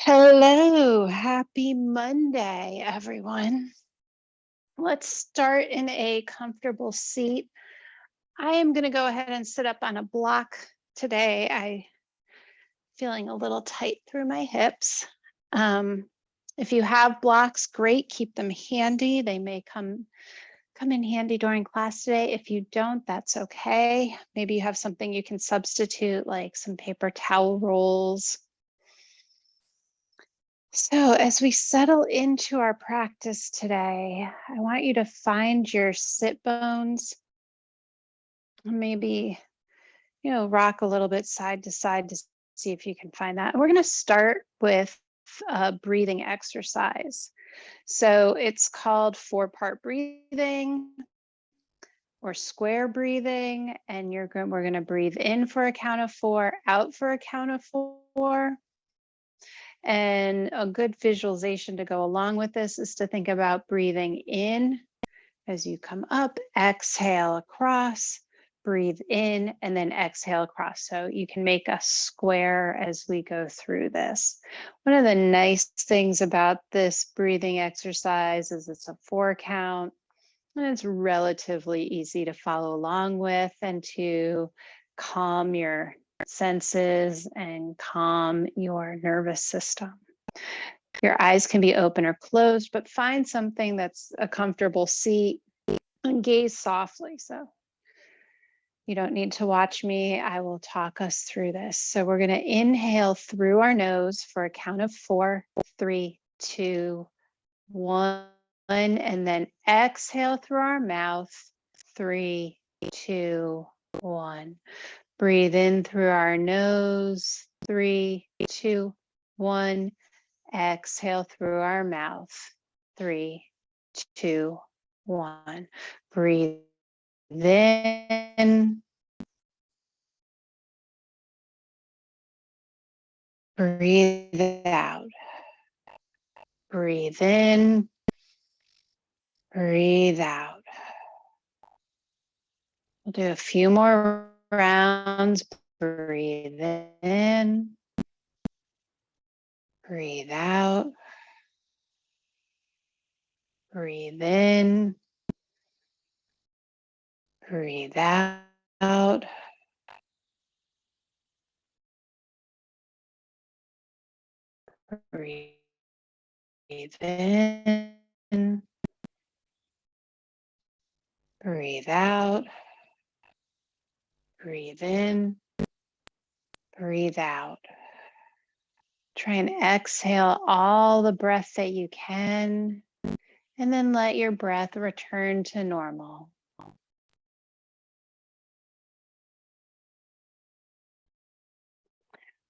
Hello, happy Monday, everyone. Let's start in a comfortable seat. I am going to go ahead and sit up on a block today. I'm feeling a little tight through my hips. If you have blocks, great, keep them handy. They may come in handy during class today. If you don't, that's okay. Maybe you have something you can substitute, like some paper towel rolls. So as we settle into our practice today, I want you to find your sit bones. Maybe, rock a little bit side to side to see if you can find that. And we're going to start with a breathing exercise. So it's called 4-part breathing or square breathing. And we're going to breathe in for a count of 4, out for a count of 4. And a good visualization to go along with this is to think about breathing in as you come up, exhale across, breathe in, and then exhale across. So you can make a square as we go through this. One of the nice things about this breathing exercise is it's a 4 count, and it's relatively easy to follow along with and to calm your senses and calm your nervous system. Your eyes can be open or closed, but find something that's a comfortable seat and gaze softly. So you don't need to watch me. I will talk us through this. So we're going to inhale through our nose for a count of 4, 3, 2, 1, and then exhale through our mouth, 3, 2, 1. Breathe in through our nose, 3, 2, 1. Exhale through our mouth, 3, 2, 1. Breathe in. Breathe out. Breathe in. Breathe out. We'll do a few more rounds. Breathe in. Breathe out. Breathe in. Breathe out. Breathe in. Breathe out. Breathe in. Breathe out. Try and exhale all the breath that you can, and then let your breath return to normal.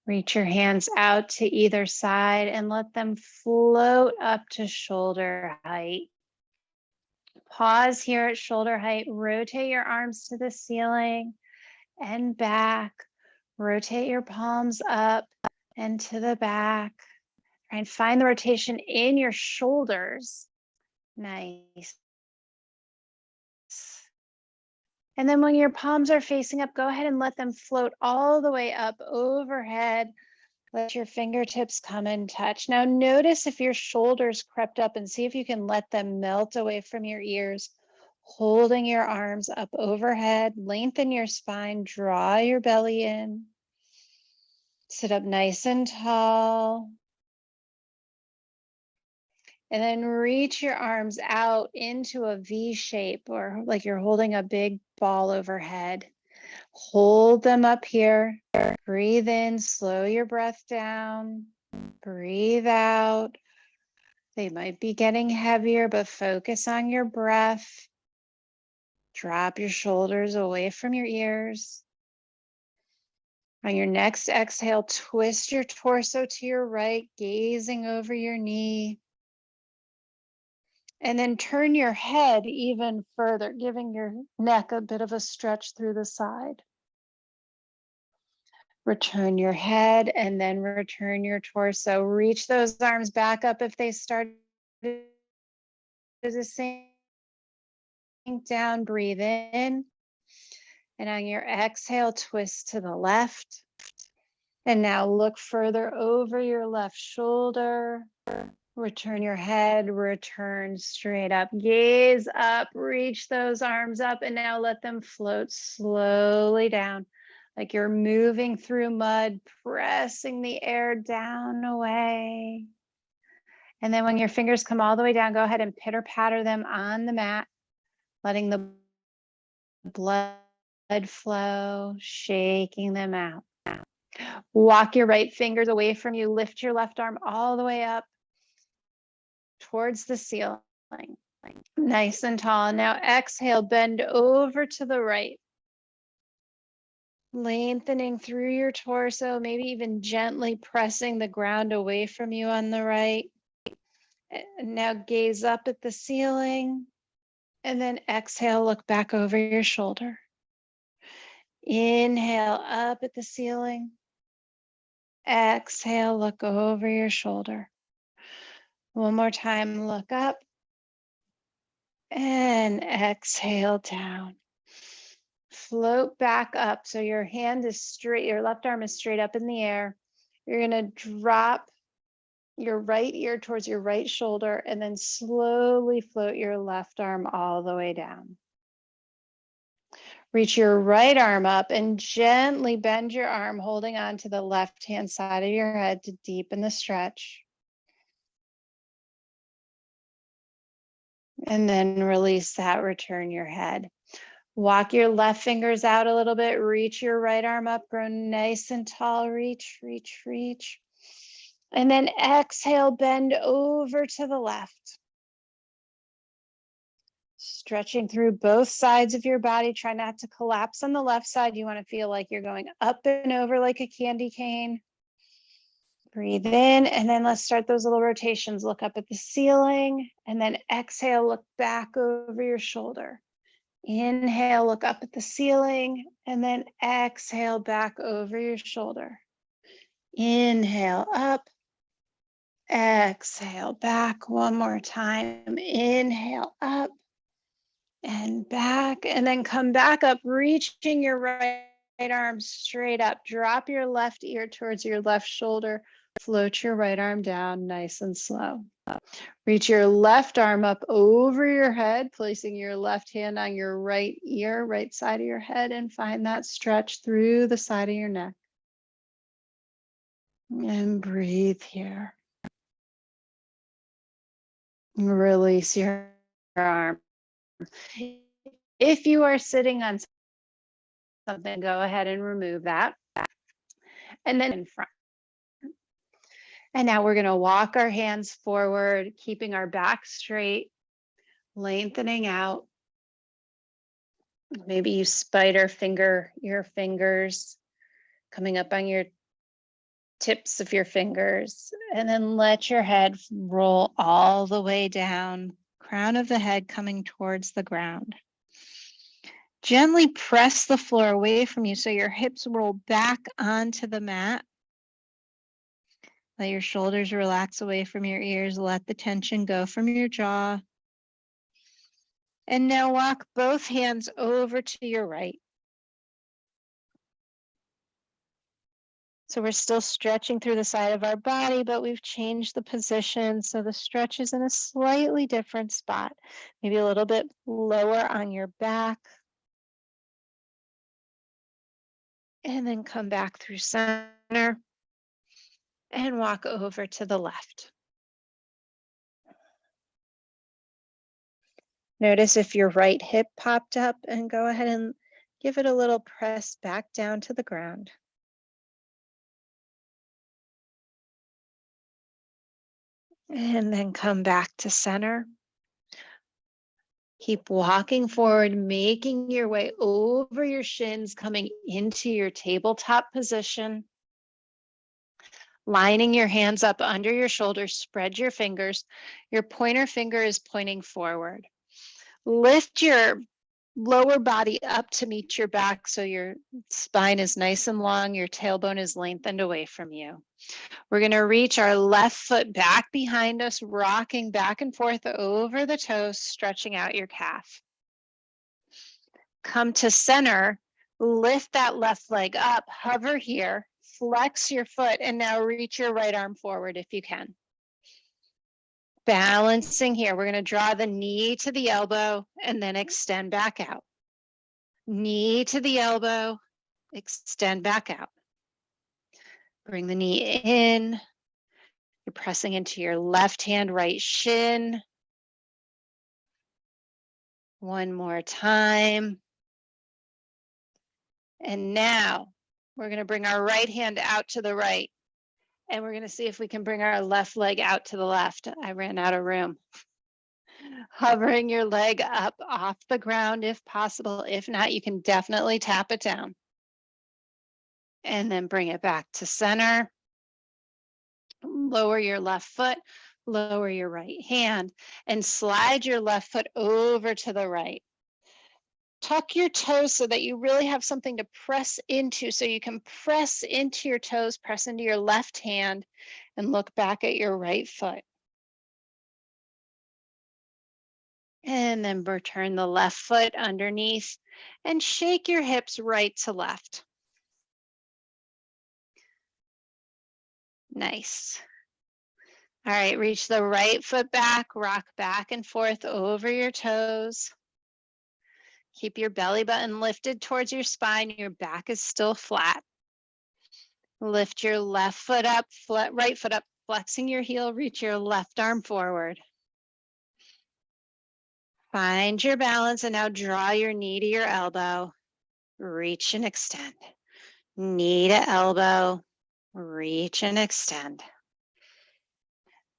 Reach your hands out to either side and let them float up to shoulder height. Pause here at shoulder height. Rotate your arms to the ceiling and back. Rotate your palms up and to the back. Try and find the rotation in your shoulders. Nice. And then when your palms are facing up, go ahead and let them float all the way up overhead. Let your fingertips come and touch. Now notice if your shoulders crept up and see if you can let them melt away from your ears, holding your arms up overhead. Lengthen your spine, draw your belly in. Sit up nice and tall. And then reach your arms out into a V shape, or like you're holding a big ball overhead. Hold them up here. Breathe in, slow your breath down. Breathe out. They might be getting heavier, but focus on your breath. Drop your shoulders away from your ears. On your next exhale, twist your torso to your right, gazing over your knee. And then turn your head even further, giving your neck a bit of a stretch through the side. Return your head and then return your torso. Reach those arms back up if they start to sink down. Breathe in. And on your exhale, twist to the left. And now look further over your left shoulder. Return your head, return straight up, gaze up, reach those arms up, and now let them float slowly down, like you're moving through mud, pressing the air down away. And then when your fingers come all the way down, go ahead and pitter patter them on the mat, letting the blood flow, shaking them out. Walk your right fingers away from you, lift your left arm all the way up towards the ceiling. Nice and tall. Now exhale, bend over to the right. Lengthening through your torso, maybe even gently pressing the ground away from you on the right. And now gaze up at the ceiling. And then exhale, look back over your shoulder. Inhale up at the ceiling. Exhale, look over your shoulder. One more time, look up. And exhale down. Float back up. So your hand is straight, your left arm is straight up in the air. You're going to drop your right ear towards your right shoulder and then slowly float your left arm all the way down. Reach your right arm up and gently bend your arm, holding on to the left-hand side of your head to deepen the stretch. And then release that, return your head. Walk your left fingers out a little bit, reach your right arm up, grow nice and tall, reach, reach, reach. And then exhale, bend over to the left. Stretching through both sides of your body. Try not to collapse on the left side. You want to feel like you're going up and over like a candy cane. Breathe in, and then let's start those little rotations. Look up at the ceiling, and then exhale, look back over your shoulder. Inhale, look up at the ceiling, and then exhale back over your shoulder. Inhale up, exhale back. One more time. Inhale up and back, and then come back up, reaching your right arm straight up. Drop your left ear towards your left shoulder. Float your right arm down nice and slow. Reach your left arm up over your head, placing your left hand on your right ear, right side of your head, and find that stretch through the side of your neck. And breathe here. Release your arm. If you are sitting on something, go ahead and remove that. And then in front. And now we're going to walk our hands forward, keeping our back straight, lengthening out. Maybe you spider finger your fingers, coming up on your tips of your fingers, and then let your head roll all the way down, crown of the head coming towards the ground. Gently press the floor away from you so your hips roll back onto the mat. Let your shoulders relax away from your ears. Let the tension go from your jaw. And now walk both hands over to your right. So we're still stretching through the side of our body, but we've changed the position. So the stretch is in a slightly different spot, maybe a little bit lower on your back. And then come back through center and walk over to the left. Notice if your right hip popped up, and go ahead and give it a little press back down to the ground. And then come back to center. Keep walking forward, making your way over your shins, coming into your tabletop position. Lining your hands up under your shoulders, spread your fingers. Your pointer finger is pointing forward. Lift your lower body up to meet your back so your spine is nice and long, your tailbone is lengthened away from you. We're going to reach our left foot back behind us, rocking back and forth over the toes, stretching out your calf. Come to center, Lift that left leg up, hover here, flex your foot, and now reach your right arm forward if you can. Balancing here, we're going to draw the knee to the elbow and then extend back out. Knee to the elbow, extend back out. Bring the knee in. You're pressing into your left hand, right shin. One more time. And now we're going to bring our right hand out to the right. And we're going to see if we can bring our left leg out to the left. I ran out of room. Hovering your leg up off the ground if possible. If not, you can definitely tap it down. And then bring it back to center. Lower your left foot, lower your right hand, and slide your left foot over to the right. Tuck your toes so that you really have something to press into, so you can press into your toes, press into your left hand, and look back at your right foot. And then return the left foot underneath and shake your hips right to left. Nice. All right, reach the right foot back, rock back and forth over your toes. Keep your belly button lifted towards your spine. Your back is still flat. Lift your left foot up, right foot up, flexing your heel, reach your left arm forward. Find your balance and now draw your knee to your elbow. Reach and extend. Knee to elbow, reach and extend.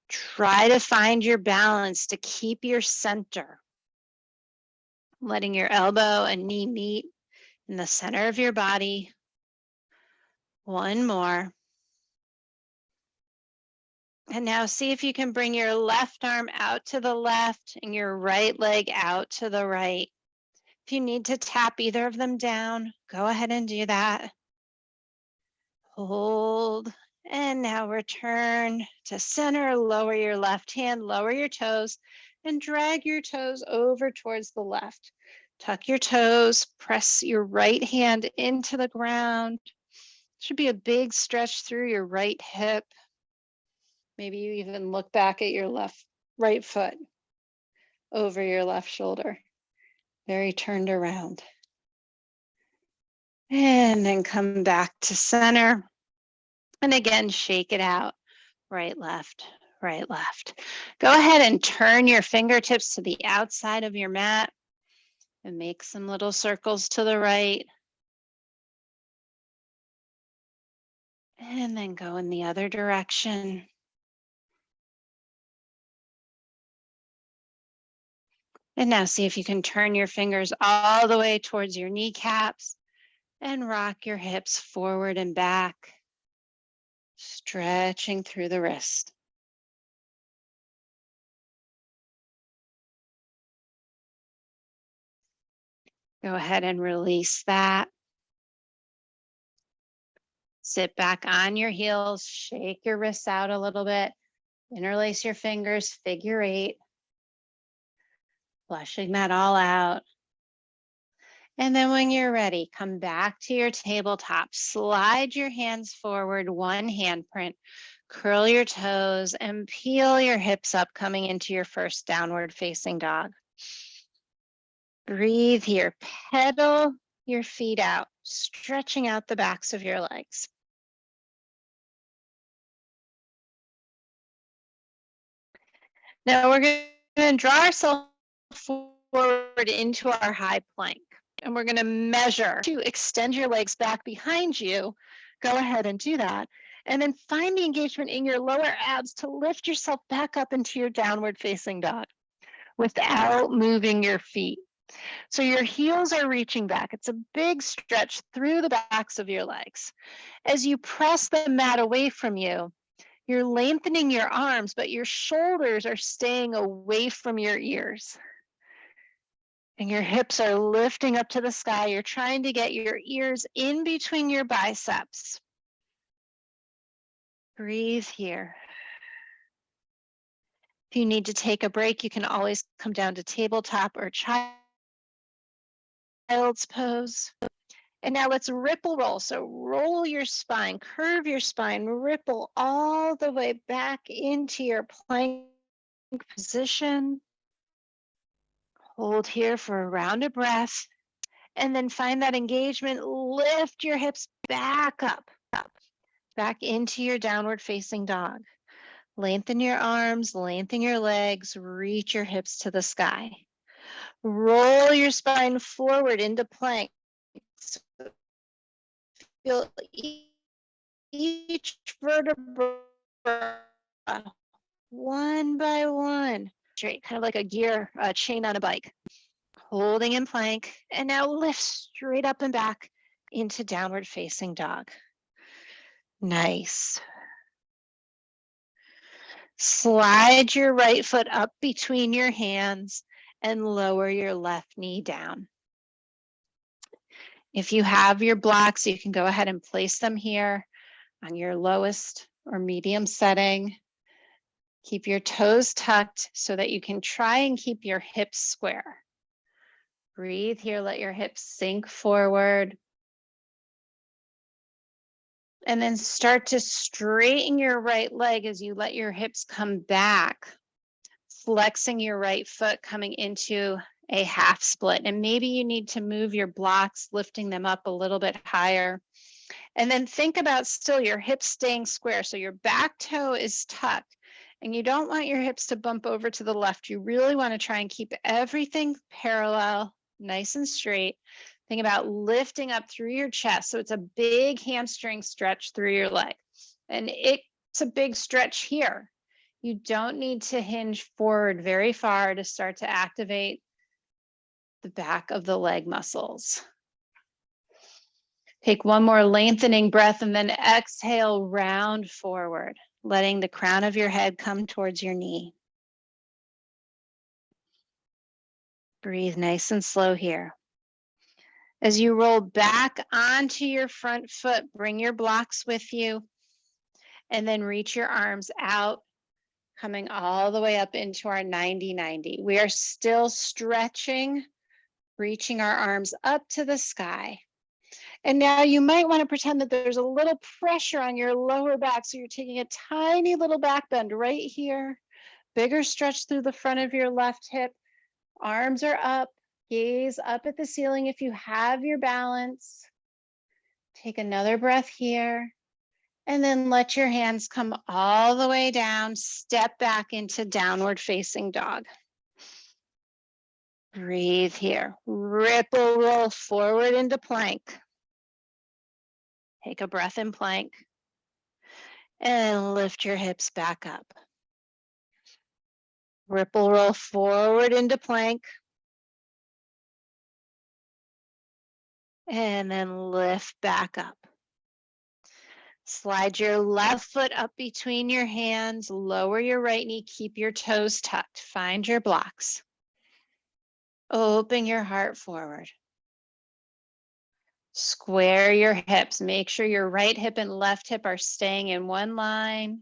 Try to find your balance to keep your center. Letting your elbow and knee meet in the center of your body. One more. And now see if you can bring your left arm out to the left and your right leg out to the right. If you need to tap either of them down, go ahead and do that. Hold, and now return to center. Lower your left hand, lower your toes, and drag your toes over towards the left. Tuck your toes, press your right hand into the ground. Should be a big stretch through your right hip. Maybe you even look back at your right foot over your left shoulder. Very turned around. And then come back to center. And again, shake it out. Right, left, right, left. Go ahead and turn your fingertips to the outside of your mat and make some little circles to the right. And then go in the other direction. And now see if you can turn your fingers all the way towards your kneecaps and rock your hips forward and back, stretching through the wrist. Go ahead and release that. Sit back on your heels, shake your wrists out a little bit, interlace your fingers, figure 8. Flushing that all out. And then when you're ready, come back to your tabletop. Slide your hands forward, one handprint. Curl your toes and peel your hips up, coming into your first downward facing dog. Breathe here. Pedal your feet out, stretching out the backs of your legs. Now we're going to draw ourselves forward into our high plank. And we're going to measure to extend your legs back behind you. Go ahead and do that. And then find the engagement in your lower abs to lift yourself back up into your downward facing dog without moving your feet. So your heels are reaching back. It's a big stretch through the backs of your legs. As you press the mat away from you, you're lengthening your arms, but your shoulders are staying away from your ears. And your hips are lifting up to the sky. You're trying to get your ears in between your biceps. Breathe here. If you need to take a break, you can always come down to tabletop or child's pose. And now let's ripple roll. So roll your spine, curve your spine, ripple all the way back into your plank position. Hold here for a round of breath. And then find that engagement. Lift your hips back up, back into your downward facing dog. Lengthen your arms, lengthen your legs, reach your hips to the sky. Roll your spine forward into plank. So feel each vertebra one by one, straight, kind of like a gear chain on a bike. Holding in plank, and now lift straight up and back into downward facing dog. Nice. Slide your right foot up between your hands and lower your left knee down. If you have your blocks, you can go ahead and place them here on your lowest or medium setting. Keep your toes tucked so that you can try and keep your hips square. Breathe here, let your hips sink forward. And then start to straighten your right leg as you let your hips come back, flexing your right foot, coming into a half split. And maybe you need to move your blocks, lifting them up a little bit higher. And then think about still your hips staying square. So your back toe is tucked and you don't want your hips to bump over to the left. You really want to try and keep everything parallel, nice and straight. Think about lifting up through your chest. So it's a big hamstring stretch through your leg. And it's a big stretch here. You don't need to hinge forward very far to start to activate the back of the leg muscles. Take one more lengthening breath and then exhale, round forward, letting the crown of your head come towards your knee. Breathe nice and slow here. As you roll back onto your front foot, bring your blocks with you and then reach your arms out, coming all the way up into our 90-90. We are still stretching, reaching our arms up to the sky. And now you might want to pretend that there's a little pressure on your lower back. So you're taking a tiny little back bend right here, bigger stretch through the front of your left hip. Arms are up, gaze up at the ceiling if you have your balance. Take another breath here. And then let your hands come all the way down, step back into downward facing dog. Breathe here. Ripple roll forward into plank. Take a breath in plank. And lift your hips back up. Ripple roll forward into plank. And then lift back up. Slide your left foot up between your hands, lower your right knee, keep your toes tucked. Find your blocks. Open your heart forward. Square your hips. Make sure your right hip and left hip are staying in one line.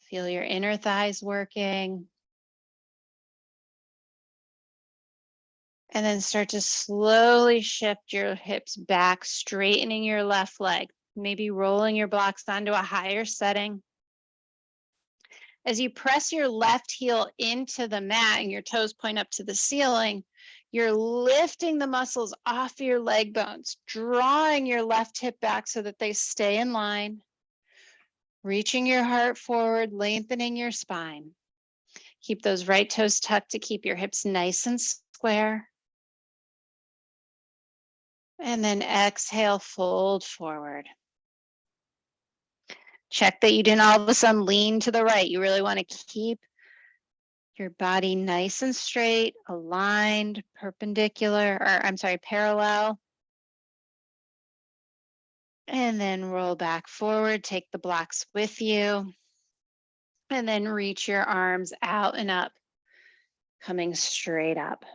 Feel your inner thighs working. And then start to slowly shift your hips back, straightening your left leg, maybe rolling your blocks onto a higher setting. As you press your left heel into the mat and your toes point up to the ceiling, you're lifting the muscles off your leg bones, drawing your left hip back so that they stay in line, reaching your heart forward, lengthening your spine. Keep those right toes tucked to keep your hips nice and square. And then exhale, fold forward. Check that you didn't all of a sudden lean to the right. You really want to keep your body nice and straight, aligned, parallel. And then roll back forward, take the blocks with you. And then reach your arms out and up, coming straight up.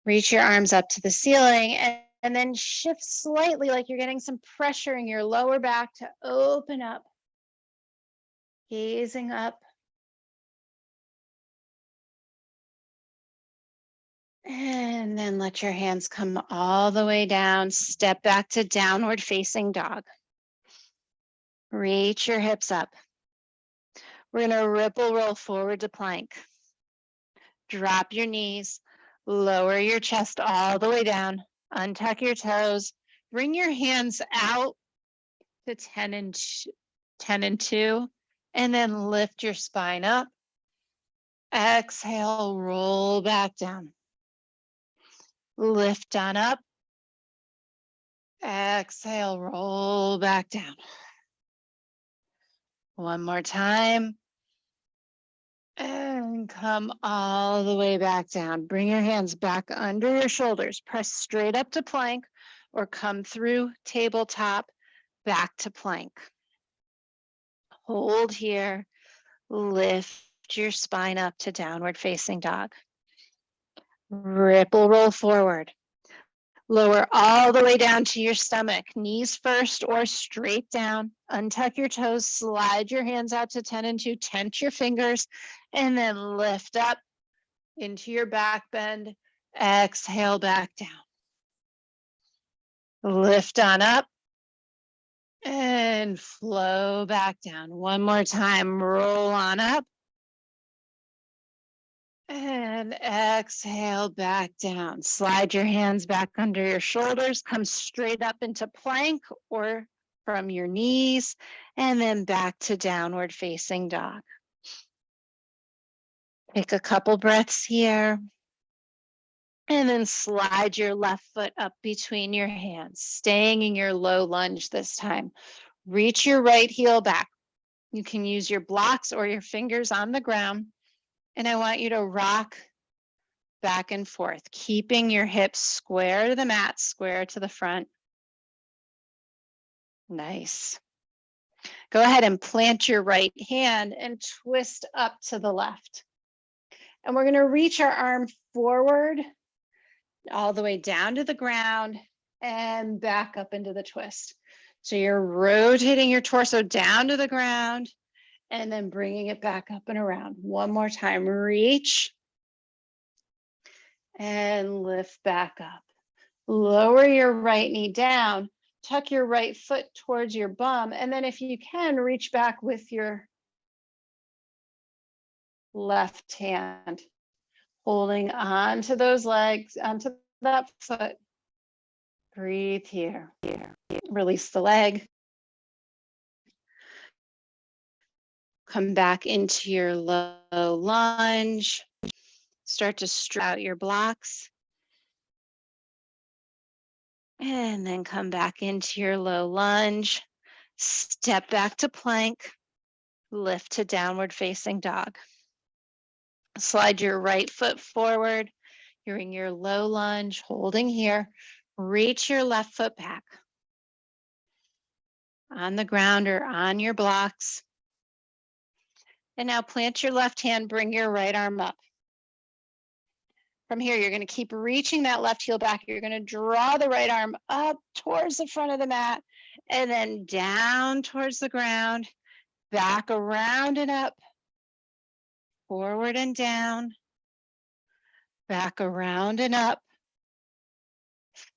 Reach your arms up to the ceiling and then shift slightly like you're getting some pressure in your lower back to open up. Gazing up. And then let your hands come all the way down. Step back to downward facing dog. Reach your hips up. We're going to ripple roll forward to plank. Drop your knees. Lower your chest all the way down. Untuck your toes. Bring your hands out to 10 and 2. And then lift your spine up. Exhale, roll back down. Lift on up. Exhale, roll back down. One more time. And come all the way back down. Bring your hands back under your shoulders. Press straight up to plank or come through tabletop back to plank. Hold here. Lift your spine up to downward facing dog. Ripple roll forward. Lower all the way down to your stomach, knees first or straight down. Untuck your toes, slide your hands out to 10 and 2, tense your fingers, and then lift up into your back bend. Exhale back down. Lift on up and flow back down. One more time, roll on up. And exhale back down. Slide your hands back under your shoulders. Come straight up into plank or from your knees, and then back to downward facing dog. Take a couple breaths here. And then slide your left foot up between your hands, staying in your low lunge this time. Reach your right heel back. You can use your blocks or your fingers on the ground. And I want you to rock back and forth, keeping your hips square to the mat, square to the front. Nice. Go ahead and plant your right hand and twist up to the left. And we're going to reach our arm forward all the way down to the ground and back up into the twist. So you're rotating your torso down to the ground and then bringing it back up and around. One more time, reach and lift back up. Lower your right knee down, tuck your right foot towards your bum, and then if you can, reach back with your left hand, holding onto those legs, onto that foot. Breathe here. Release the leg. Come back into your low lunge. Start to stretch out your blocks. And then come back into your low lunge. Step back to plank. Lift to downward facing dog. Slide your right foot forward. You're in your low lunge, holding here. Reach your left foot back. On the ground or on your blocks. And now plant your left hand, bring your right arm up. From here, you're going to keep reaching that left heel back. You're going to draw the right arm up towards the front of the mat and then down towards the ground, back around and up, forward and down, back around and up,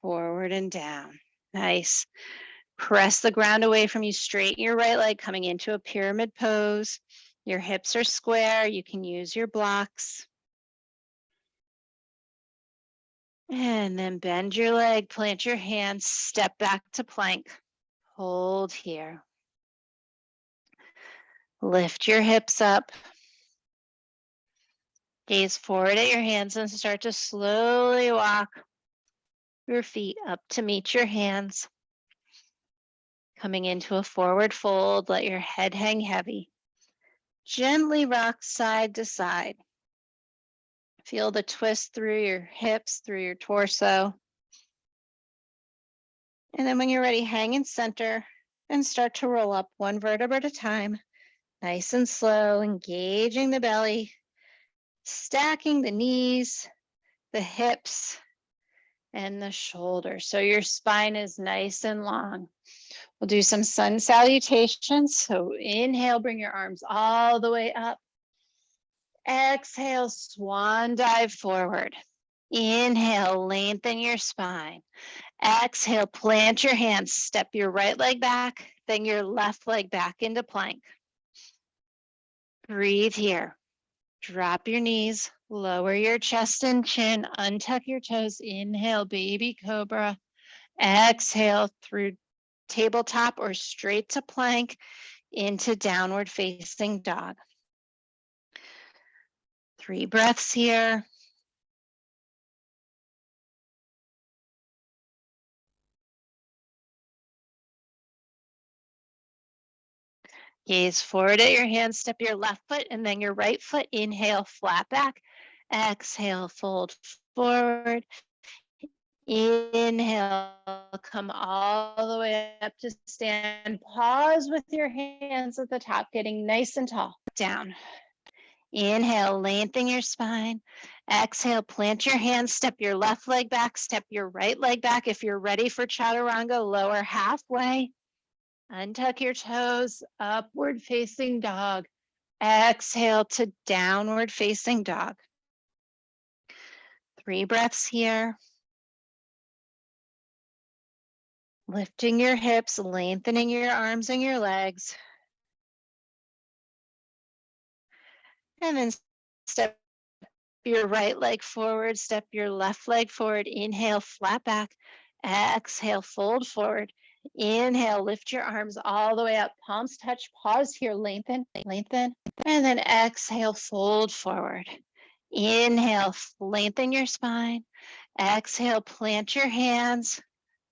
forward and down. Nice. Press the ground away from you, straighten your right leg, coming into a pyramid pose. Your hips are square. You can use your blocks. And then bend your leg, plant your hands, step back to plank. Hold here. Lift your hips up. Gaze forward at your hands and start to slowly walk your feet up to meet your hands. Coming into a forward fold, let your head hang heavy. Gently rock side to side. Feel the twist through your hips, through your torso. And then when you're ready, hang in center and start to roll up one vertebra at a time. Nice and slow, engaging the belly, stacking the knees, the hips, and the shoulders. So your spine is nice and long. We'll do some sun salutations. So inhale, bring your arms all the way up. Exhale, swan dive forward. Inhale, lengthen your spine. Exhale, plant your hands, step your right leg back, then your left leg back into plank. Breathe here. Drop your knees, lower your chest and chin, untuck your toes. Inhale, baby cobra. Exhale through tabletop or straight to plank into downward facing dog. 3 breaths here. Gaze forward at your hands, step your left foot and then your right foot. Inhale, flat back. Exhale, fold forward. Inhale, come all the way up to stand. Pause with your hands at the top, getting nice and tall. Down. Inhale, lengthen your spine. Exhale, plant your hands, step your left leg back, step your right leg back. If you're ready for chaturanga, lower halfway. Untuck your toes, upward facing dog. Exhale to downward facing dog. 3 breaths here. Lifting your hips, lengthening your arms and your legs. And then step your right leg forward, step your left leg forward. Inhale, flat back. Exhale, fold forward. Inhale, lift your arms all the way up. Palms touch. Pause here, lengthen, lengthen. And then exhale, fold forward. Inhale, lengthen your spine. Exhale, plant your hands.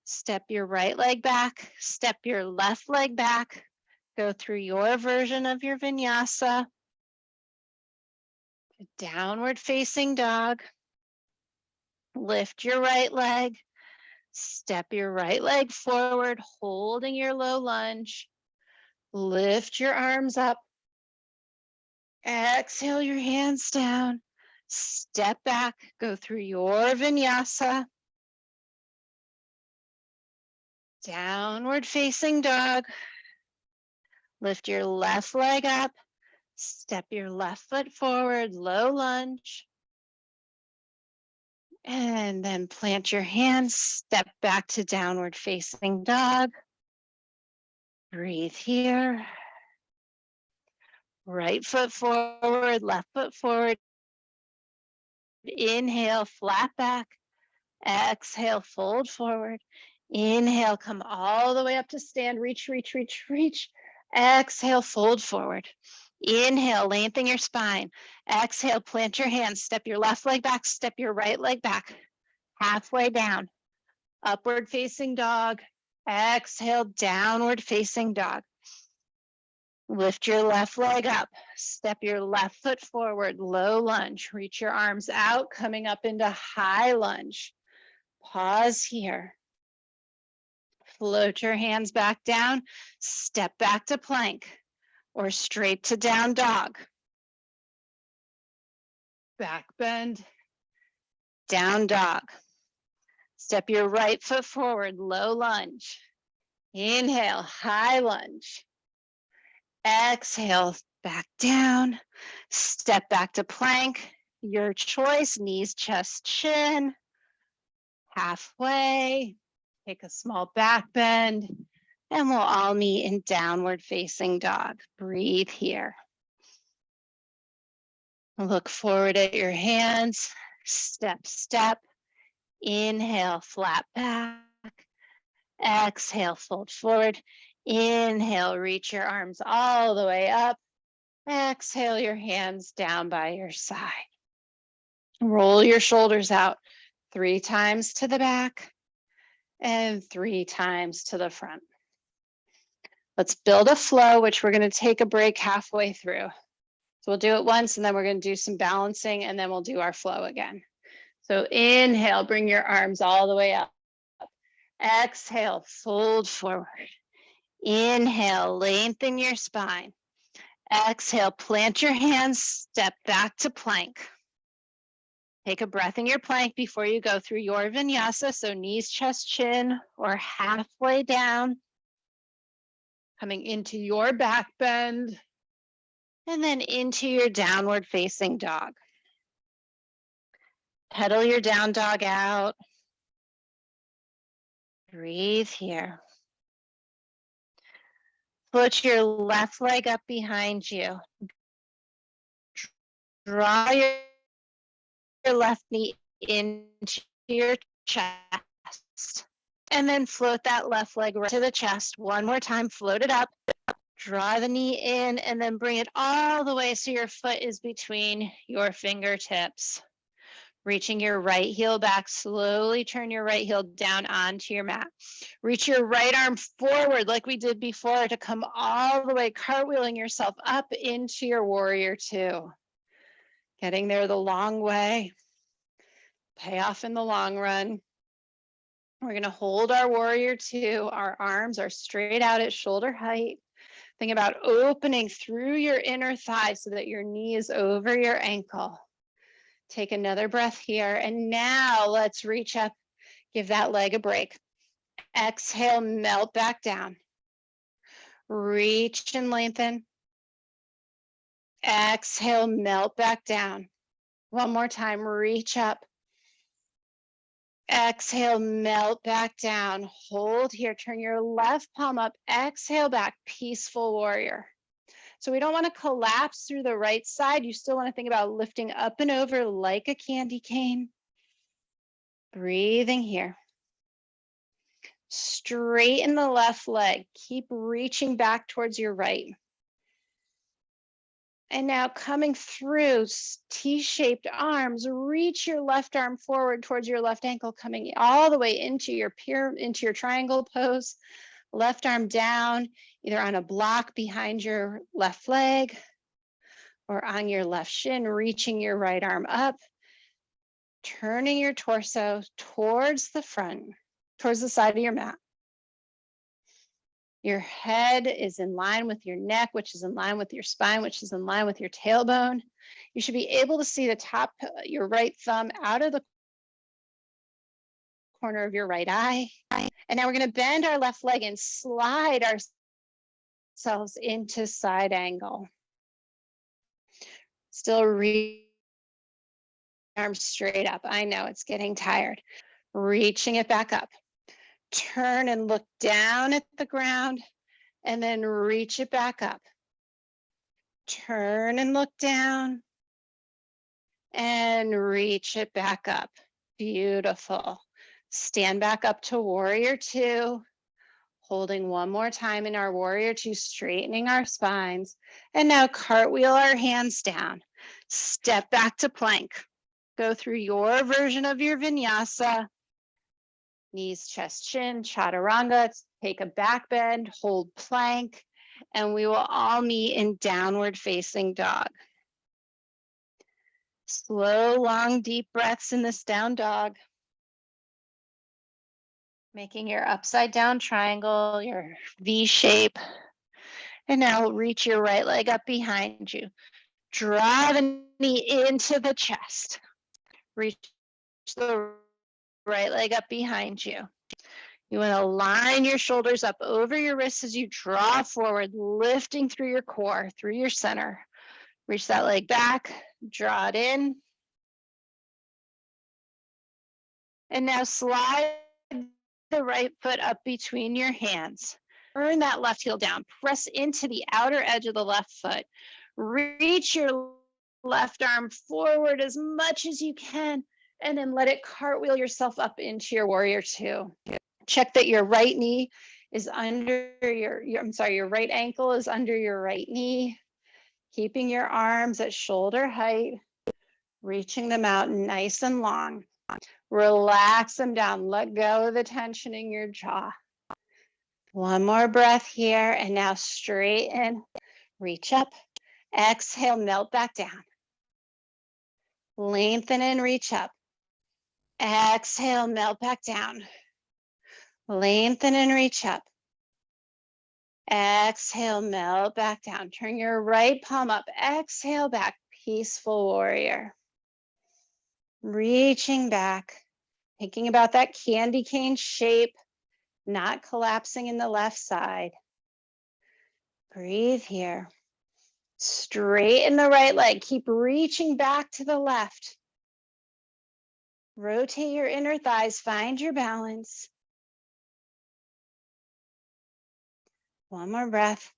Step your right leg back. Step your left leg back. Go through your version of your vinyasa. Downward facing dog. Lift your right leg. Step your right leg forward, holding your low lunge. Lift your arms up. Exhale your hands down. Step back, go through your vinyasa. Downward facing dog. Lift your left leg up. Step your left foot forward, low lunge. And then plant your hands, step back to downward facing dog. Breathe here. Right foot forward, left foot forward. Inhale, flat back. Exhale, fold forward. Inhale, come all the way up to stand. Reach, reach, reach, reach. Exhale, fold forward. Inhale, lengthen your spine. Exhale, plant your hands. Step your left leg back, step your right leg back. Halfway down. Upward facing dog. Exhale, downward facing dog. Lift your left leg up. Step your left foot forward, low lunge. Reach your arms out, coming up into high lunge. Pause here. Float your hands back down. Step back to plank or straight to down dog. Back bend, down dog. Step your right foot forward, low lunge. Inhale, high lunge. Exhale, back down. Step back to plank. Your choice, knees, chest, chin. Halfway. Take a small back bend. And we'll all meet in downward facing dog. Breathe here. Look forward at your hands. Step, step. Inhale, flat back. Exhale, fold forward. Inhale, reach your arms all the way up. Exhale your hands down by your side. Roll your shoulders out 3 times to the back and 3 times to the front. Let's build a flow, which we're going to take a break halfway through. So we'll do it once and then we're going to do some balancing and then we'll do our flow again. So inhale, bring your arms all the way up. Exhale, fold forward. Inhale, lengthen your spine. Exhale, plant your hands, step back to plank. Take a breath in your plank before you go through your vinyasa. So knees, chest, chin, or halfway down. Coming into your back bend. And then into your downward facing dog. Pedal your down dog out. Breathe here. Put your left leg up behind you. Draw your left knee into your chest. And then float that left leg right to the chest. One more time, float it up. Draw the knee in and then bring it all the way so your foot is between your fingertips. Reaching your right heel back, slowly turn your right heel down onto your mat. Reach your right arm forward like we did before to come all the way, cartwheeling yourself up into your warrior two. Getting there the long way. Pay off in the long run. We're gonna hold our warrior two. Our arms are straight out at shoulder height. Think about opening through your inner thigh so that your knee is over your ankle. Take another breath here. And now let's reach up, give that leg a break. Exhale, melt back down. Reach and lengthen. Exhale, melt back down. One more time, reach up. Exhale, melt back down. Hold here, turn your left palm up. Exhale back, peaceful warrior. So we don't want to collapse through the right side. You still want to think about lifting up and over like a candy cane. Breathing here. Straighten the left leg. Keep reaching back towards your right. And now coming through T-shaped arms, reach your left arm forward towards your left ankle, coming all the way into your triangle pose. Left arm down, either on a block behind your left leg or on your left shin, reaching your right arm up, turning your torso towards the front, towards the side of your mat. Your head is in line with your neck, which is in line with your spine, which is in line with your tailbone. You should be able to see the top, your right thumb out of the corner of your right eye. And now we're going to bend our left leg and slide ourselves into side angle. Still reach arms straight up. I know it's getting tired. Reaching it back up. Turn and look down at the ground and then reach it back up. Turn and look down and reach it back up. Beautiful. Stand back up to warrior two. Holding one more time in our warrior two, straightening our spines. And now cartwheel our hands down. Step back to plank. Go through your version of your vinyasa. Knees, chest, chin, chaturanga. Take a back bend, hold plank, and we will all meet in downward facing dog. Slow, long, deep breaths in this down dog. Making your upside down triangle, your V shape. And now reach your right leg up behind you. Draw the knee into the chest. Reach the right leg up behind you. You want to line your shoulders up over your wrists as you draw forward, lifting through your core, through your center. Reach that leg back, draw it in. And now slide the right foot up between your hands. Turn that left heel down. Press into the outer edge of the left foot. Reach your left arm forward as much as you can, and then let it cartwheel yourself up into your warrior two. Check that your right knee is under your right ankle is under your right knee. Keeping your arms at shoulder height, reaching them out nice and long. Relax them down. Let go of the tension in your jaw. One more breath here, and now straighten, reach up, exhale, melt back down. Lengthen and reach up. Exhale, melt back down. Lengthen and reach up. Exhale, melt back down. Turn your right palm up. Exhale back, peaceful warrior. Reaching back, thinking about that candy cane shape, not collapsing in the left side. Breathe here. Straighten the right leg. Keep reaching back to the left. Rotate your inner thighs, find your balance. One more breath.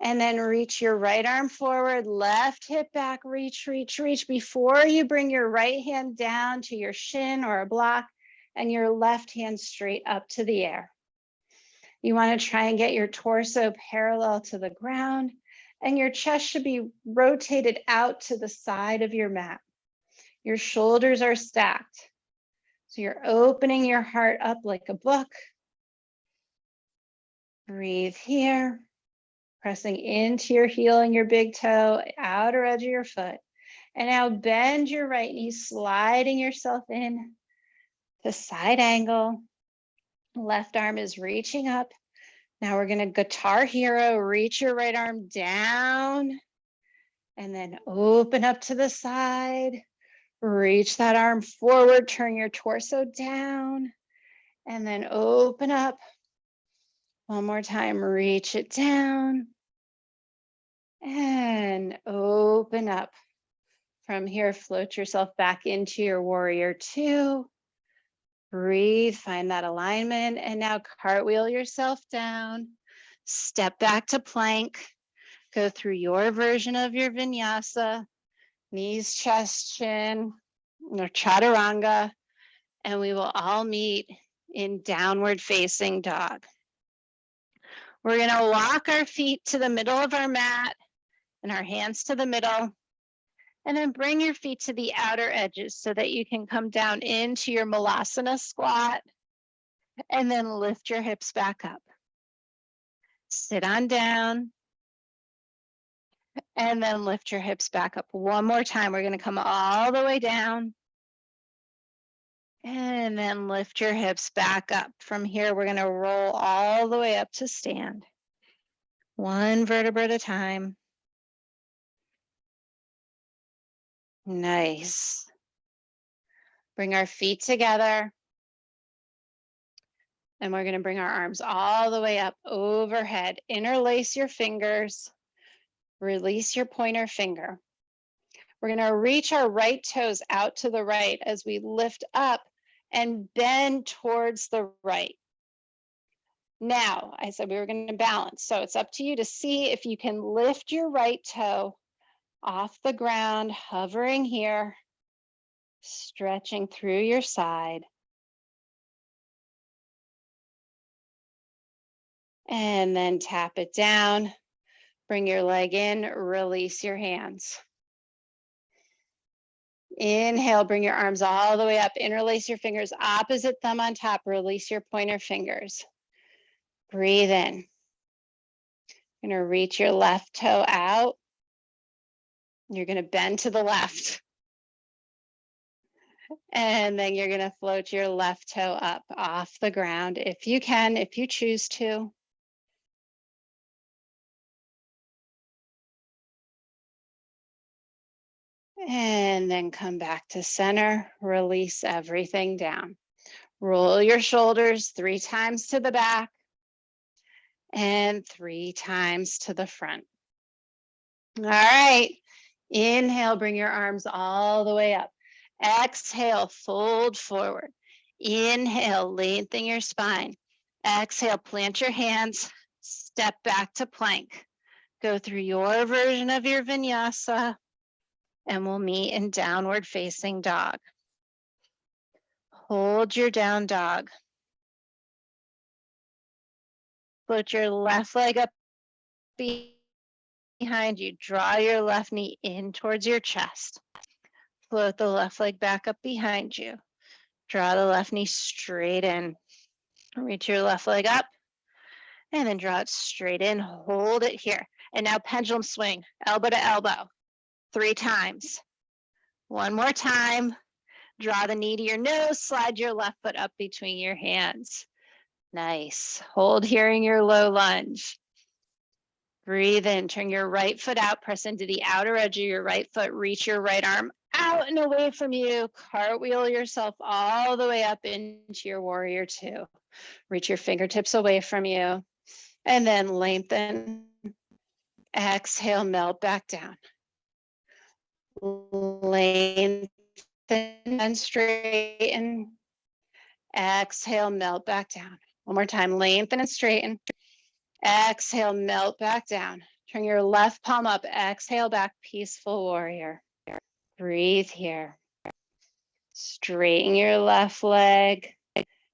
And then reach your right arm forward, left hip back, reach, reach, reach. Before you bring your right hand down to your shin or a block and your left hand straight up to the air. You want to try and get your torso parallel to the ground, and your chest should be rotated out to the side of your mat. Your shoulders are stacked. So you're opening your heart up like a book. Breathe here, pressing into your heel and your big toe, outer edge of your foot. And now bend your right knee, sliding yourself in to side angle. Left arm is reaching up. Now we're going to guitar hero, reach your right arm down and then open up to the side. Reach that arm forward, turn your torso down and then open up. One more time, reach it down and open up. From here, float yourself back into your warrior two. Breathe, find that alignment, and now cartwheel yourself down. Step back to plank. Go through your version of your vinyasa, knees, chest, chin, or chaturanga, and we will all meet in downward facing dog. We're gonna walk our feet to the middle of our mat and our hands to the middle. And then bring your feet to the outer edges so that you can come down into your Malasana squat and then lift your hips back up. Sit on down and then lift your hips back up. One more time, we're gonna come all the way down and then lift your hips back up. From here, we're gonna roll all the way up to stand. One vertebra at a time. Nice. Bring our feet together. And we're going to bring our arms all the way up overhead. Interlace your fingers. Release your pointer finger. We're going to reach our right toes out to the right as we lift up and bend towards the right. Now, I said we were going to balance. So it's up to you to see if you can lift your right toe off the ground, hovering here, stretching through your side. And then tap it down. Bring your leg in, release your hands. Inhale, bring your arms all the way up, interlace your fingers, opposite thumb on top, release your pointer fingers. Breathe in. You're gonna reach your left toe out. You're gonna bend to the left. And then you're gonna float your left toe up off the ground if you can, if you choose to. And then come back to center, release everything down. Roll your shoulders 3 times to the back and 3 times to the front. All right, inhale, bring your arms all the way up. Exhale, fold forward. Inhale, lengthen your spine. Exhale, plant your hands, step back to plank. Go through your version of your vinyasa and we'll meet in downward facing dog. Hold your down dog. Put your left leg up behind you. Draw your left knee in towards your chest. Float the left leg back up behind you. Draw the left knee straight in. Reach your left leg up and then draw it straight in. Hold it here. And now pendulum swing, elbow to elbow, 3 times. One more time. Draw the knee to your nose, slide your left foot up between your hands. Nice. Hold here in your low lunge. Breathe in, turn your right foot out, press into the outer edge of your right foot, reach your right arm out and away from you, cartwheel yourself all the way up into your warrior two. Reach your fingertips away from you and then lengthen. Exhale, melt back down. Lengthen and straighten. Exhale, melt back down. One more time, lengthen and straighten. Exhale, melt back down. Turn your left palm up, exhale back, peaceful warrior. Breathe here. Straighten your left leg.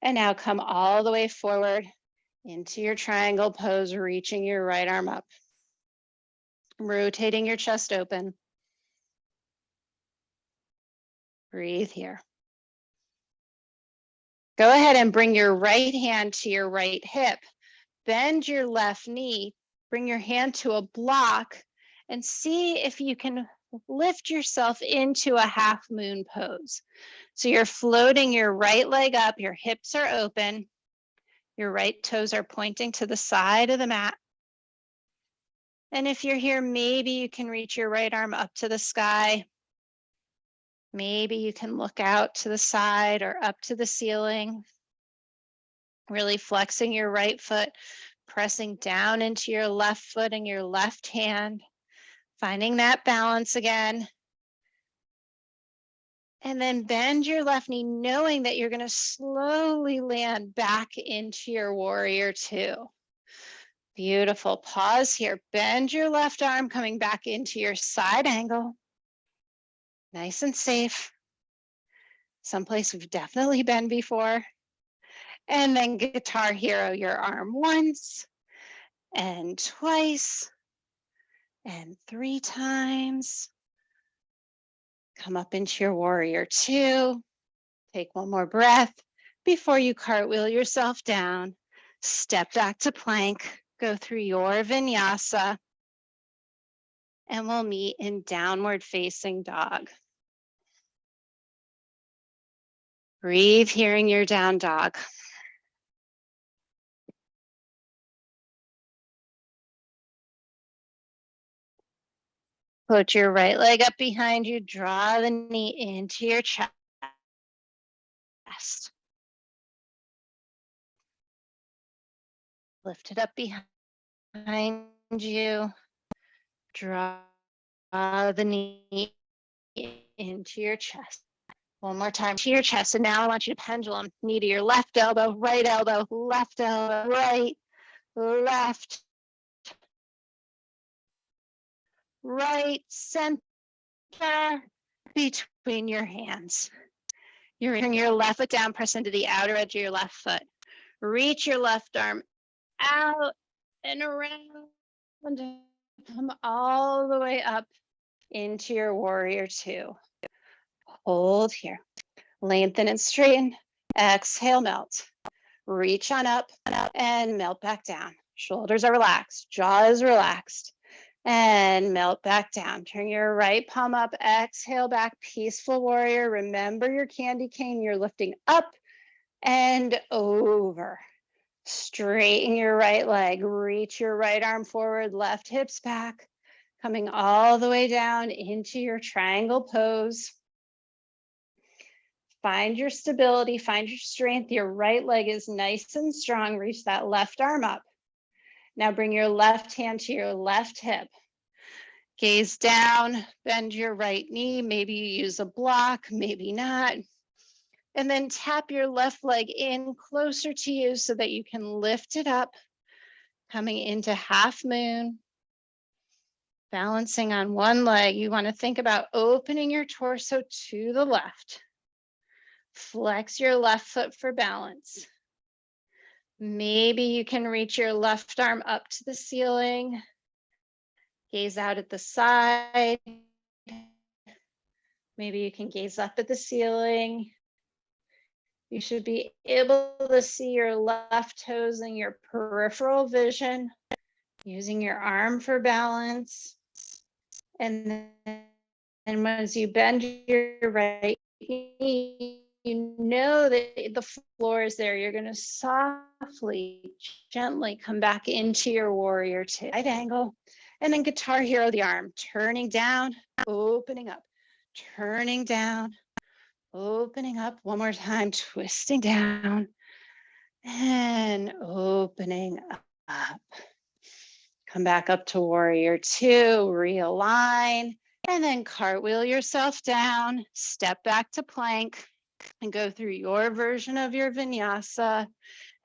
And now come all the way forward into your triangle pose, reaching your right arm up. Rotating your chest open. Breathe here. Go ahead and bring your right hand to your right hip. Bend your left knee. Bring your hand to a block and see if you can lift yourself into a half moon pose. So you're floating your right leg up, your hips are open, your right toes are pointing to the side of the mat. And if you're here, maybe you can reach your right arm up to the sky. Maybe you can look out to the side or up to the ceiling. Really flexing your right foot, pressing down into your left foot and your left hand, finding that balance again. And then bend your left knee, knowing that you're going to slowly land back into your warrior two. Beautiful. Pause here. Bend your left arm, coming back into your side angle. Nice and safe. Someplace we've definitely been before. And then guitar hero your arm once and twice and 3 times. Come up into your warrior two. Take one more breath before you cartwheel yourself down. Step back to plank. Go through your vinyasa. And we'll meet in downward facing dog. Breathe here in your down dog. Put your right leg up behind you. Draw the knee into your chest. Lift it up behind you. Draw the knee into your chest. One more time to your chest. And now I want you to pendulum. Knee to your left elbow, right, left, right, center, between your hands. You're bring your left foot down, press into the outer edge of your left foot. Reach your left arm out and around. Come all the way up into your warrior two. Hold here. Lengthen and straighten. Exhale, melt. Reach on up and melt back down. Shoulders are relaxed. Jaw is relaxed. And melt back down. Turn your right palm up. Exhale back. Peaceful warrior. Remember your candy cane. You're lifting up and over. Straighten your right leg. Reach your right arm forward. Left hips back. Coming all the way down into your triangle pose. Find your stability, find your strength. Your right leg is nice and strong. Reach that left arm up. Now bring your left hand to your left hip. Gaze down, bend your right knee. Maybe you use a block, maybe not. And then tap your left leg in closer to you so that you can lift it up. Coming into half moon. Balancing on one leg. You want to think about opening your torso to the left. Flex your left foot for balance. Maybe you can reach your left arm up to the ceiling. Gaze out at the side. Maybe you can gaze up at the ceiling. You should be able to see your left toes in your peripheral vision, using your arm for balance. And then once you bend your right knee, you know that the floor is there. You're going to softly, gently come back into your warrior two. Right angle. And then guitar hero the arm. Turning down, opening up. Turning down, opening up. One more time. Twisting down. And opening up. Come back up to warrior two. Realign. And then cartwheel yourself down, step back to plank, and go through your version of your vinyasa.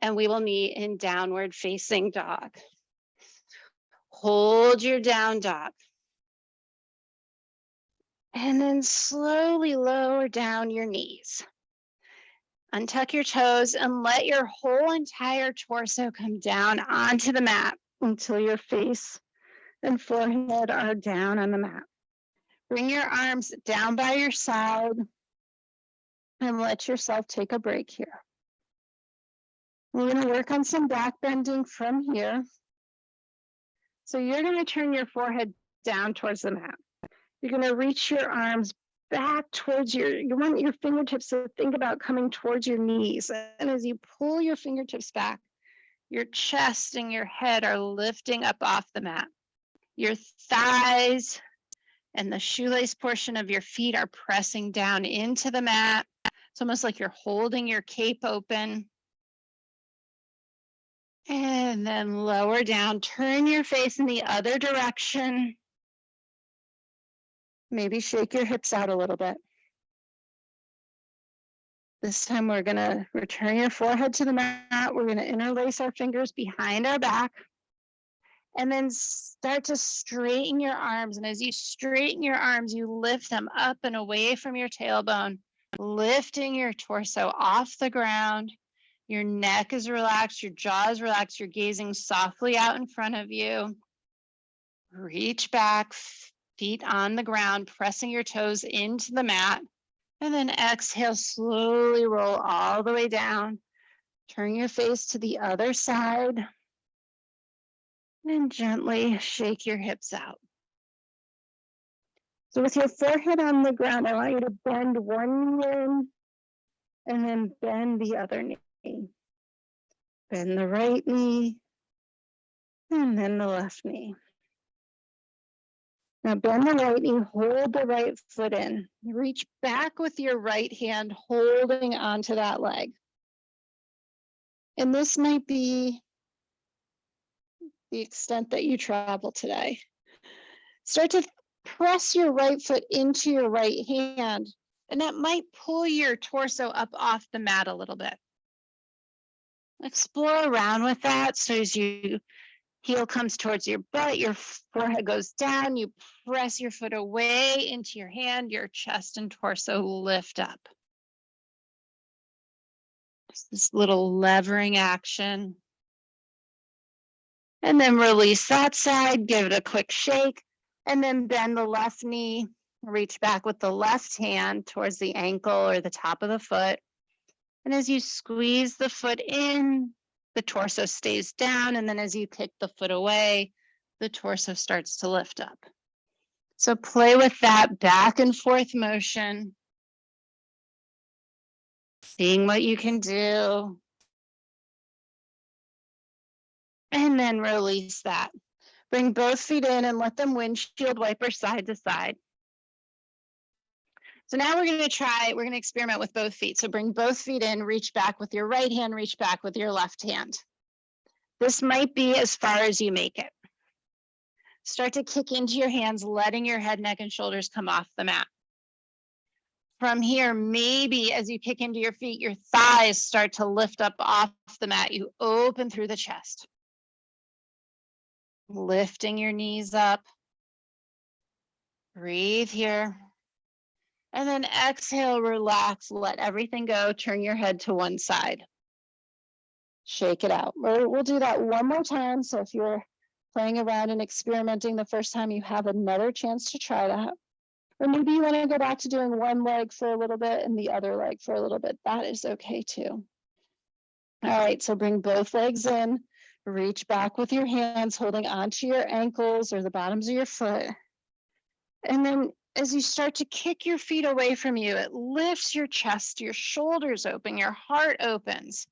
And we will meet in downward facing dog. Hold your down dog. And then slowly lower down your knees. Untuck your toes and let your whole entire torso come down onto the mat until your face and forehead are down on the mat. Bring your arms down by your side and let yourself take a break here. We're going to work on some back bending from here. So you're going to turn your forehead down towards the mat. You're going to reach your arms back towards you want your fingertips to think about coming towards your knees. And as you pull your fingertips back, your chest and your head are lifting up off the mat. Your thighs and the shoelace portion of your feet are pressing down into the mat. It's almost like you're holding your cape open. And then lower down, turn your face in the other direction. Maybe shake your hips out a little bit. This time we're gonna return your forehead to the mat. We're gonna interlace our fingers behind our back. And then start to straighten your arms. And as you straighten your arms, you lift them up and away from your tailbone, lifting your torso off the ground. Your neck is relaxed, your jaw is relaxed, you're gazing softly out in front of you. Reach back, feet on the ground, pressing your toes into the mat. And then exhale, slowly roll all the way down. Turn your face to the other side. And gently shake your hips out. So with your forehead on the ground, I want you to bend one knee in and then bend the other knee. Bend the right knee and then the left knee. Now bend the right knee, hold the right foot in. Reach back with your right hand, holding onto that leg. And this might be the extent that you travel today. Start to press your right foot into your right hand, and that might pull your torso up off the mat a little bit. Explore around with that. So as your heel comes towards your butt, your forehead goes down, you press your foot away into your hand, your chest and torso lift up. Just this little levering action. And then release that side, give it a quick shake, and then bend the left knee, reach back with the left hand towards the ankle or the top of the foot. And as you squeeze the foot in, the torso stays down. And then as you kick the foot away, the torso starts to lift up. So play with that back and forth motion, seeing what you can do. And then release that. Bring both feet in and let them windshield wiper side to side. So now we're going to experiment with both feet. So bring both feet in, reach back with your right hand, reach back with your left hand. This might be as far as you make it. Start to kick into your hands, letting your head, neck, and shoulders come off the mat. From here, maybe as you kick into your feet, your thighs start to lift up off the mat. You open through the chest. Lifting your knees up. Breathe here. And then exhale, relax, let everything go. Turn your head to one side. Shake it out. We'll do that one more time. So if you're playing around and experimenting the first time, you have another chance to try that. Or maybe you want to go back to doing one leg for a little bit and the other leg for a little bit. That is okay too. All right, so bring both legs in. Reach back with your hands, holding onto your ankles or the bottoms of your foot. And then as you start to kick your feet away from you, it lifts your chest, your shoulders open, your heart opens.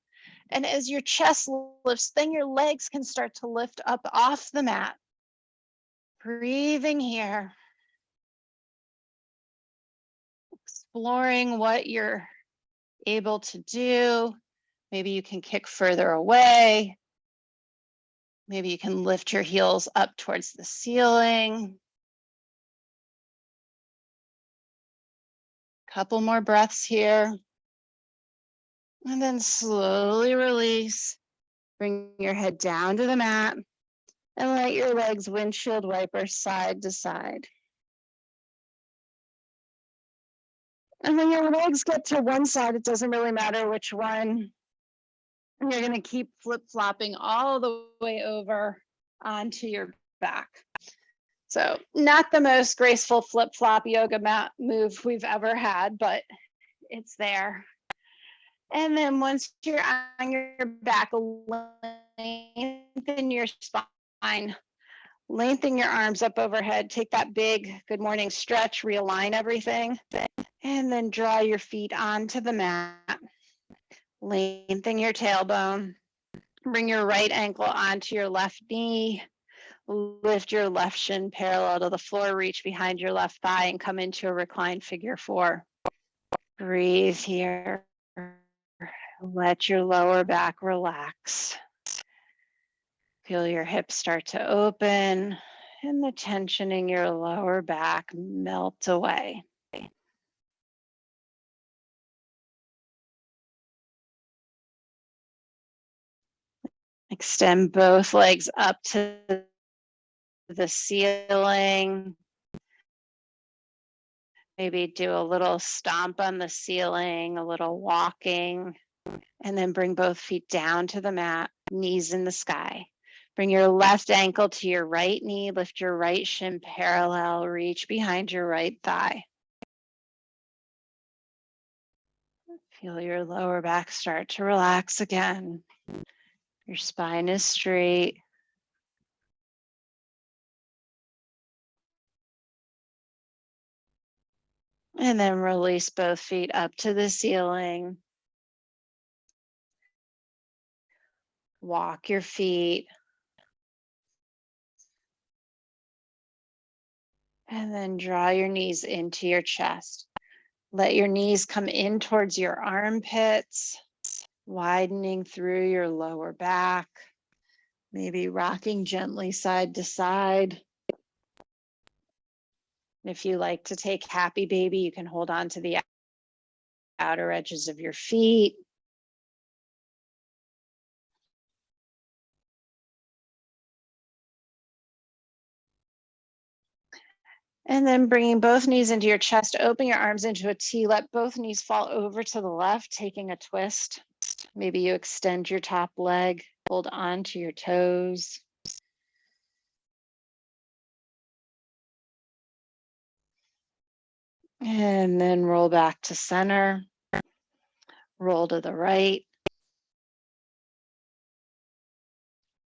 And as your chest lifts, then your legs can start to lift up off the mat. Breathing here. Exploring what you're able to do. Maybe you can kick further away. Maybe you can lift your heels up towards the ceiling. Couple more breaths here. And then slowly release. Bring your head down to the mat and let your legs windshield wiper side to side. And when your legs get to one side, it doesn't really matter which one. And you're going to keep flip-flopping all the way over onto your back. So not the most graceful flip-flop yoga mat move we've ever had, but it's there. And then once you're on your back, lengthen your spine, lengthen your arms up overhead, take that big good morning stretch, realign everything, and then draw your feet onto the mat. Lengthen your tailbone, bring your right ankle onto your left knee, lift your left shin parallel to the floor, reach behind your left thigh and come into a reclined figure 4. Breathe here. Let your lower back relax. Feel your hips start to open and the tension in your lower back melt away. Extend both legs up to the ceiling. Maybe do a little stomp on the ceiling, a little walking, and then bring both feet down to the mat, knees in the sky. Bring your left ankle to your right knee, lift your right shin parallel, reach behind your right thigh. Feel your lower back start to relax again. Your spine is straight. And then release both feet up to the ceiling. Walk your feet. And then draw your knees into your chest. Let your knees come in towards your armpits, widening through your lower back, maybe rocking gently side to side. If you like to take happy baby, you can hold on to the outer edges of your feet. And then bringing both knees into your chest, open your arms into a T, let both knees fall over to the left, taking a twist. Maybe you extend your top leg, hold on to your toes. And then roll back to center, roll to the right.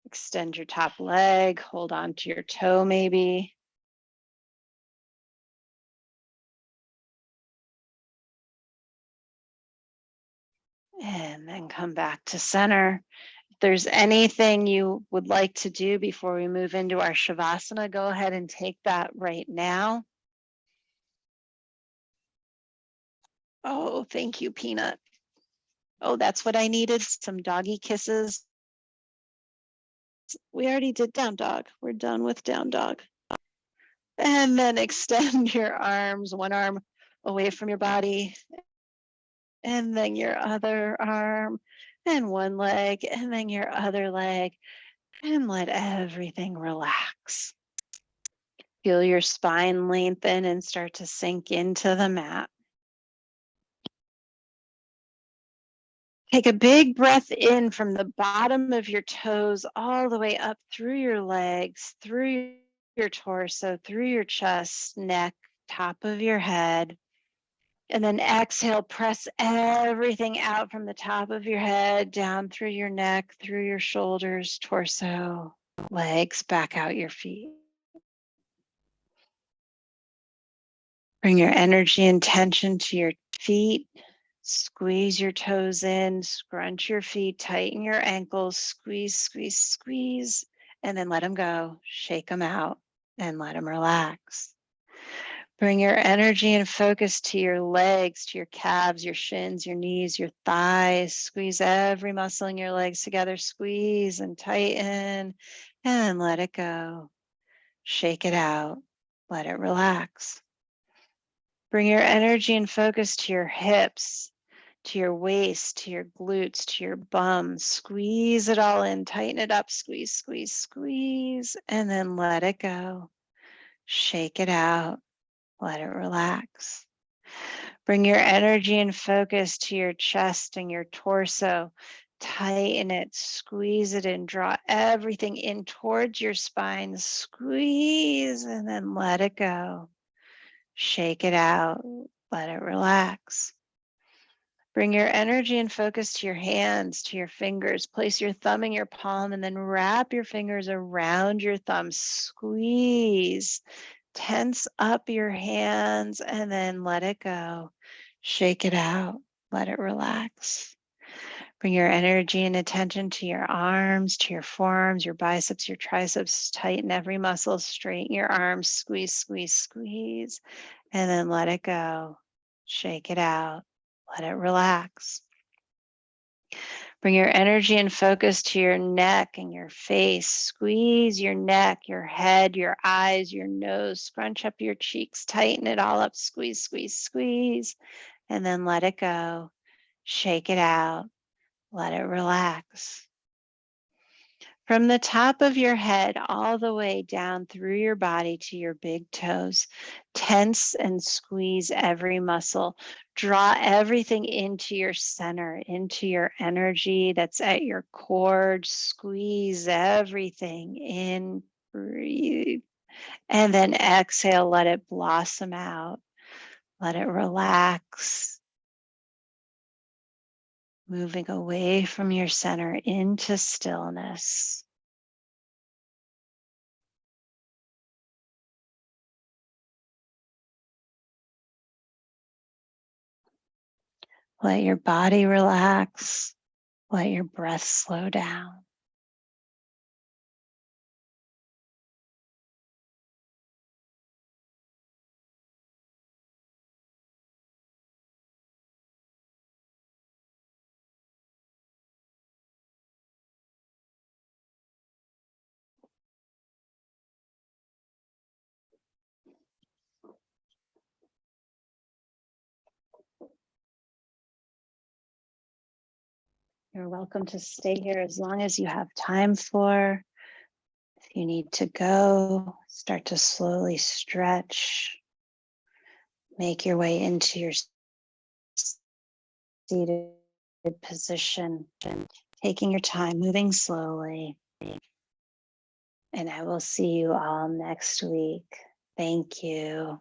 Extend your top leg, hold on to your toe maybe. And then come back to center. If there's anything you would like to do before we move into our Shavasana, go ahead and take that right now. Oh, thank you, Peanut. Oh, that's what I needed, some doggy kisses. We already did down dog. We're done with down dog. And then extend your arms, one arm away from your body, and then your other arm, and one leg, and then your other leg, and let everything relax. Feel your spine lengthen and start to sink into the mat. Take a big breath in from the bottom of your toes all the way up through your legs, through your torso, through your chest, neck, top of your head. And then exhale, press everything out from the top of your head, down through your neck, through your shoulders, torso, legs, back out your feet. Bring your energy and tension to your feet. Squeeze your toes in, scrunch your feet, tighten your ankles, squeeze, squeeze, squeeze, and then let them go. Shake them out and let them relax. Bring your energy and focus to your legs, to your calves, your shins, your knees, your thighs. Squeeze every muscle in your legs together. Squeeze and tighten and let it go. Shake it out. Let it relax. Bring your energy and focus to your hips, to your waist, to your glutes, to your bum. Squeeze it all in, tighten it up, squeeze, squeeze, squeeze, and then let it go. Shake it out, let it relax. Bring your energy and focus to your chest and your torso. Tighten it, squeeze it in, draw everything in towards your spine. Squeeze and then let it go. Shake it out, let it relax. Bring your energy and focus to your hands, to your fingers. Place your thumb in your palm and then wrap your fingers around your thumb. Squeeze, tense up your hands and then let it go. Shake it out, let it relax. Bring your energy and attention to your arms, to your forearms, your biceps, your triceps. Tighten every muscle, straighten your arms, squeeze, squeeze, squeeze, and then let it go. Shake it out, let it relax. Bring your energy and focus to your neck and your face. Squeeze your neck, your head, your eyes, your nose. Scrunch up your cheeks. Tighten it all up. Squeeze, squeeze, squeeze. And then let it go. Shake it out. Let it relax. From the top of your head all the way down through your body to your big toes, tense and squeeze every muscle. Draw everything into your center, into your energy that's at your core. Squeeze everything in, breathe. And then exhale, let it blossom out. Let it relax. Moving away from your center into stillness. Let your body relax. Let your breath slow down. You're welcome to stay here as long as you have time for. If you need to go, start to slowly stretch. Make your way into your seated position, taking your time, moving slowly. And I will see you all next week. Thank you.